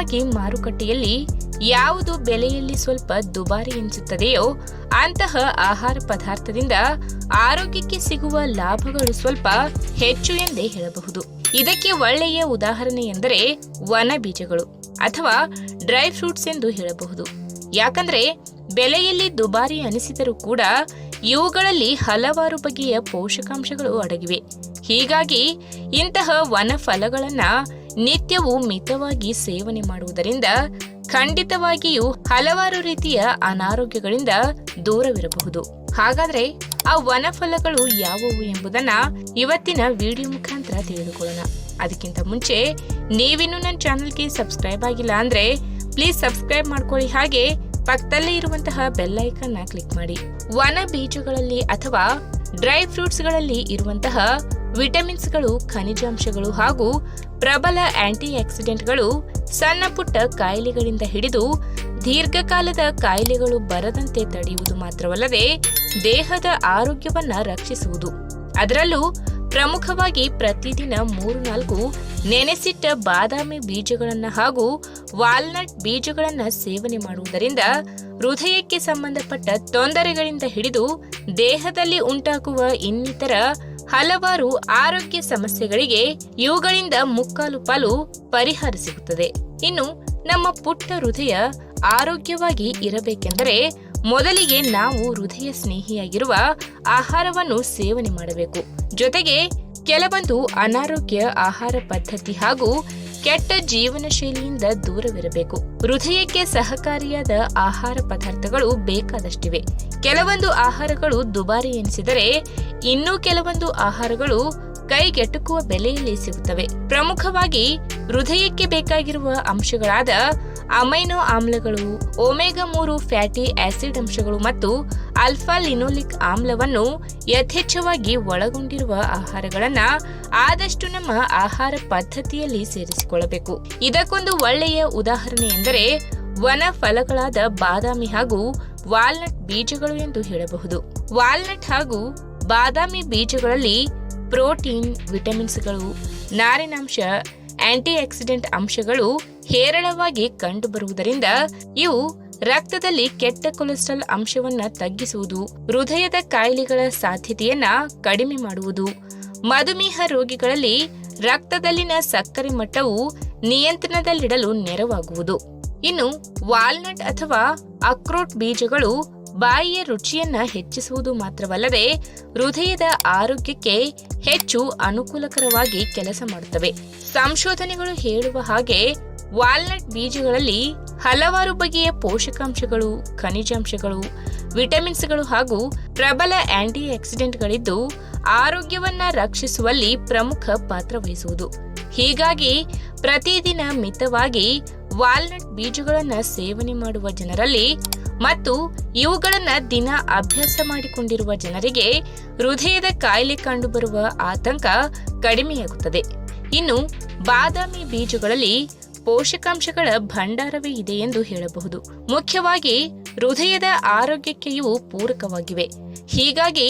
ಪ್ರಮುಖವಾಗಿ ಮಾರುಕಟ್ಟೆಯಲ್ಲಿ ಯಾವುದು ಬೆಲೆಯಲ್ಲಿ ಸ್ವಲ್ಪ ದುಬಾರಿ ಎನಿಸುತ್ತದೆಯೋ ಅಂತಹ ಆಹಾರ ಪದಾರ್ಥದಿಂದ ಆರೋಗ್ಯಕ್ಕೆ ಸಿಗುವ ಲಾಭಗಳು ಸ್ವಲ್ಪ ಹೆಚ್ಚು ಎಂದೇ ಹೇಳಬಹುದು. ಇದಕ್ಕೆ ಒಳ್ಳೆಯ ಉದಾಹರಣೆ ಎಂದರೆ ವನ ಬೀಜಗಳು ಅಥವಾ ಡ್ರೈ ಫ್ರೂಟ್ಸ್ ಎಂದು ಹೇಳಬಹುದು. ಯಾಕಂದ್ರೆ ಬೆಲೆಯಲ್ಲಿ ದುಬಾರಿ ಅನಿಸಿದರೂ ಕೂಡ ಇವುಗಳಲ್ಲಿ ಹಲವಾರು ಬಗೆಯ ಪೋಷಕಾಂಶಗಳು ಅಡಗಿವೆ. ಹೀಗಾಗಿ ಇಂತಹ ವನ ಫಲಗಳನ್ನ ನಿತ್ಯವೂ ಮಿತವಾಗಿ ಸೇವನೆ ಮಾಡುವುದರಿಂದ ಖಂಡಿತವಾಗಿಯೂ ಹಲವಾರು ರೀತಿಯ ಅನಾರೋಗ್ಯಗಳಿಂದ ದೂರವಿರಬಹುದು. ಹಾಗಾದ್ರೆ ಆ ವನ ಫಲಗಳು ಯಾವುವು ಎಂಬುದನ್ನ ಇವತ್ತಿನ ವಿಡಿಯೋ ಮುಖಾಂತರ ತಿಳಿದುಕೊಳ್ಳೋಣ. ಅದಕ್ಕಿಂತ ಮುಂಚೆ ನೀವಿನ್ನು ನನ್ನ ಚಾನೆಲ್ಗೆ ಸಬ್ಸ್ಕ್ರೈಬ್ ಆಗಿಲ್ಲ ಅಂದ್ರೆ ಪ್ಲೀಸ್ ಸಬ್ಸ್ಕ್ರೈಬ್ ಮಾಡ್ಕೊಳ್ಳಿ, ಹಾಗೆ ಪಕ್ಕದಲ್ಲೇ ಇರುವಂತಹ ಬೆಲ್ ಐಕಾನ್ ನ ಕ್ಲಿಕ್ ಮಾಡಿ. ವನ ಬೀಜಗಳಲ್ಲಿ ಅಥವಾ ಡ್ರೈ ಫ್ರೂಟ್ಸ್ ಗಳಲ್ಲಿ ಇರುವಂತಹ ವಿಟಮಿನ್ಸ್ಗಳು, ಖನಿಜಾಂಶಗಳು ಹಾಗೂ ಪ್ರಬಲ ಆಂಟಿ ಆಕ್ಸಿಡೆಂಟ್ಗಳು ಸಣ್ಣ ಪುಟ್ಟ ಕಾಯಿಲೆಗಳಿಂದ ಹಿಡಿದು ದೀರ್ಘಕಾಲದ ಕಾಯಿಲೆಗಳು ಬರದಂತೆ ತಡೆಯುವುದು ಮಾತ್ರವಲ್ಲದೆ ದೇಹದ ಆರೋಗ್ಯವನ್ನ ರಕ್ಷಿಸುವುದು. ಅದರಲ್ಲೂ ಪ್ರಮುಖವಾಗಿ ಪ್ರತಿದಿನ 3-4 ನೆನೆಸಿಟ್ಟ ಬಾದಾಮಿ ಬೀಜಗಳನ್ನ ಹಾಗೂ ವಾಲ್ನಟ್ ಬೀಜಗಳನ್ನ ಸೇವನೆ ಮಾಡುವುದರಿಂದ ಹೃದಯಕ್ಕೆ ಸಂಬಂಧಪಟ್ಟ ತೊಂದರೆಗಳಿಂದ ಹಿಡಿದು ದೇಹದಲ್ಲಿ ಉಂಟಾಗುವ ಇನ್ನಿತರ ಹಲವಾರು ಆರೋಗ್ಯ ಸಮಸ್ಯೆಗಳಿಗೆ ಇವುಗಳಿಂದ ಮುಕ್ಕಾಲು ಪಾಲು ಪರಿಹಾರ ಸಿಗುತ್ತದೆ. ಇನ್ನು ನಮ್ಮ ಪುಟ್ಟ ಹೃದಯ ಆರೋಗ್ಯವಾಗಿ ಇರಬೇಕೆಂದರೆ ಮೊದಲಿಗೆ ನಾವು ಹೃದಯ ಸ್ನೇಹಿಯಾಗಿರುವ ಆಹಾರವನ್ನು ಸೇವನೆ ಮಾಡಬೇಕು. ಜೊತೆಗೆ ಕೆಲವೊಂದು ಅನಾರೋಗ್ಯ ಆಹಾರ ಪದ್ಧತಿ ಹಾಗೂ ಕೆಟ್ಟ ಜೀವನ ಶೈಲಿಯಿಂದ ದೂರವಿರಬೇಕು. ಹೃದಯಕ್ಕೆ ಸಹಕಾರಿಯಾದ ಆಹಾರ ಪದಾರ್ಥಗಳು ಬೇಕಾದಷ್ಟಿವೆ. ಕೆಲವೊಂದು ಆಹಾರಗಳು ದುಬಾರಿ ಎನಿಸಿದರೆ ಇನ್ನೂ ಕೆಲವೊಂದು ಆಹಾರಗಳು ಕೈಗೆಟುಕುವ ಬೆಲೆಯಲ್ಲಿ ಸಿಗುತ್ತವೆ. ಪ್ರಮುಖವಾಗಿ ಹೃದಯಕ್ಕೆ ಬೇಕಾಗಿರುವ ಅಂಶಗಳಾದ ಅಮೈನೋ ಆಮ್ಲಗಳು, ಒಮೆಗಾ 3 ಫ್ಯಾಟಿ ಆಸಿಡ್ ಅಂಶಗಳು ಮತ್ತು ಆಲ್ಫಾ ಲಿನೋಲಿಕ್ ಆಮ್ಲವನ್ನು ಯಥೇಚ್ಛವಾಗಿ ಒಳಗೊಂಡಿರುವ ಆಹಾರಗಳನ್ನ ಆದಷ್ಟು ನಮ್ಮ ಆಹಾರ ಪದ್ಧತಿಯಲ್ಲಿ ಸೇರಿಸಿಕೊಳ್ಳಬೇಕು. ಇದಕ್ಕೊಂದು ಒಳ್ಳೆಯ ಉದಾಹರಣೆ ಎಂದರೆ ವನ ಫಲಗಳಾದ ಬಾದಾಮಿ ಹಾಗೂ ವಾಲ್ನಟ್ ಬೀಜಗಳು ಎಂದು ಹೇಳಬಹುದು. ವಾಲ್ನಟ್ ಹಾಗೂ ಬಾದಾಮಿ ಬೀಜಗಳಲ್ಲಿ ಪ್ರೋಟೀನ್, ವಿಟಮಿನ್ಸ್ಗಳು, ನಾರಿನಾಂಶ, ಆಂಟಿ ಆಕ್ಸಿಡೆಂಟ್ ಅಂಶಗಳು ಹೇರಳವಾಗಿ ಕಂಡುಬರುವುದರಿಂದ ಇವು ರಕ್ತದಲ್ಲಿ ಕೆಟ್ಟ ಕೊಲೆಸ್ಟ್ರಾಲ್ ಅಂಶವನ್ನ ತಗ್ಗಿಸುವುದು, ಹೃದಯದ ಕಾಯಿಲೆಗಳ ಸಾಧ್ಯತೆಯನ್ನ ಕಡಿಮೆ ಮಾಡುವುದು, ಮಧುಮೇಹ ರೋಗಿಗಳಲ್ಲಿ ರಕ್ತದಲ್ಲಿನ ಸಕ್ಕರೆ ಮಟ್ಟವು ನಿಯಂತ್ರಣದಲ್ಲಿಡಲು ನೆರವಾಗುವುದು. ಇನ್ನು ವಾಲ್ನಟ್ ಅಥವಾ ಅಕ್ರೋಟ್ ಬೀಜಗಳು ಬಾಯಿಯ ರುಚಿಯನ್ನ ಹೆಚ್ಚಿಸುವುದು ಮಾತ್ರವಲ್ಲದೆ ಹೃದಯದ ಆರೋಗ್ಯಕ್ಕೆ ಹೆಚ್ಚು ಅನುಕೂಲಕರವಾಗಿ ಕೆಲಸ ಮಾಡುತ್ತವೆ. ಸಂಶೋಧನೆಗಳು ಹೇಳುವ ಹಾಗೆ ವಾಲ್ನಟ್ ಬೀಜಗಳಲ್ಲಿ ಹಲವಾರು ಬಗೆಯ ಪೋಷಕಾಂಶಗಳು, ಖನಿಜಾಂಶಗಳು, ವಿಟಮಿನ್ಸ್ಗಳು ಹಾಗೂ ಪ್ರಬಲ ಆಂಟಿ ಆಕ್ಸಿಡೆಂಟ್ಗಳಿದ್ದು ಆರೋಗ್ಯವನ್ನ ರಕ್ಷಿಸುವಲ್ಲಿ ಪ್ರಮುಖ ಪಾತ್ರ ವಹಿಸುವುದು. ಹೀಗಾಗಿ ಪ್ರತಿದಿನ ಮಿತವಾಗಿ ವಾಲ್ನಟ್ ಬೀಜಗಳನ್ನ ಸೇವನೆ ಮಾಡುವ ಜನರಲ್ಲಿ ಮತ್ತು ಇವುಗಳನ್ನ ದಿನ ಅಭ್ಯಾಸ ಮಾಡಿಕೊಂಡಿರುವ ಜನರಿಗೆ ಹೃದಯದ ಕಾಯಿಲೆ ಕಂಡುಬರುವ ಆತಂಕ ಕಡಿಮೆಯಾಗುತ್ತದೆ. ಇನ್ನು ಬಾದಾಮಿ ಬೀಜಗಳಲ್ಲಿ ಪೋಷಕಾಂಶಗಳ ಭಂಡಾರವೇ ಇದೆ ಎಂದು ಹೇಳಬಹುದು. ಮುಖ್ಯವಾಗಿ ಹೃದಯದ ಆರೋಗ್ಯಕ್ಕೆ ಇವು ಪೂರಕವಾಗಿವೆ. ಹೀಗಾಗಿ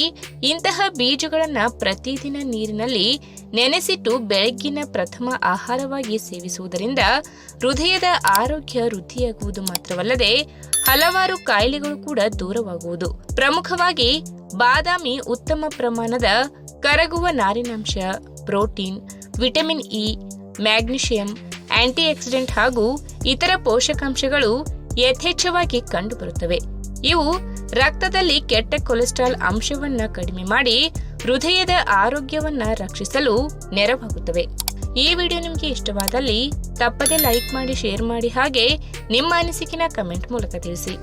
ಇಂತಹ ಬೀಜಗಳನ್ನ ಪ್ರತಿದಿನ ನೀರಿನಲ್ಲಿ ನೆನೆಸಿಟ್ಟು ಬೆಳಗ್ಗಿನ ಪ್ರಥಮ ಆಹಾರವಾಗಿ ಸೇವಿಸುವುದರಿಂದ ಹೃದಯದ ಆರೋಗ್ಯ ವೃದ್ಧಿಯಾಗುವುದು ಮಾತ್ರವಲ್ಲದೆ ಹಲವಾರು ಕಾಯಿಲೆಗಳು ಕೂಡ ದೂರವಾಗುವುದು. ಪ್ರಮುಖವಾಗಿ ಬಾದಾಮಿ ಉತ್ತಮ ಪ್ರಮಾಣದ ಕರಗುವ ನಾರಿನಾಂಶ, protein, vitamin E, magnesium, antioxidant ಹಾಗೂ ಇತರ ಪೋಷಕಾಂಶಗಳು ಯಥೇಚ್ಛವಾಗಿ ಕಂಡುಬರುತ್ತವೆ. ಇವು ರಕ್ತದಲ್ಲಿ ಕೆಟ್ಟ ಕೊಲೆಸ್ಟ್ರಾಲ್ ಅಂಶವನ್ನ ಕಡಿಮೆ ಮಾಡಿ ಹೃದಯದ ಆರೋಗ್ಯವನ್ನ ರಕ್ಷಿಸಲು ನೆರವಾಗುತ್ತವೆ. ಈ ವಿಡಿಯೋ ನಿಮಗೆ ಇಷ್ಟವಾದಲ್ಲಿ ತಪ್ಪದೆ ಲೈಕ್ ಮಾಡಿ, ಶೇರ್ ಮಾಡಿ, ಹಾಗೆ ನಿಮ್ಮ ಅನಿಸಿಕೆನ ಕಮೆಂಟ್ ಮೂಲಕ ತಿಳಿಸಿ.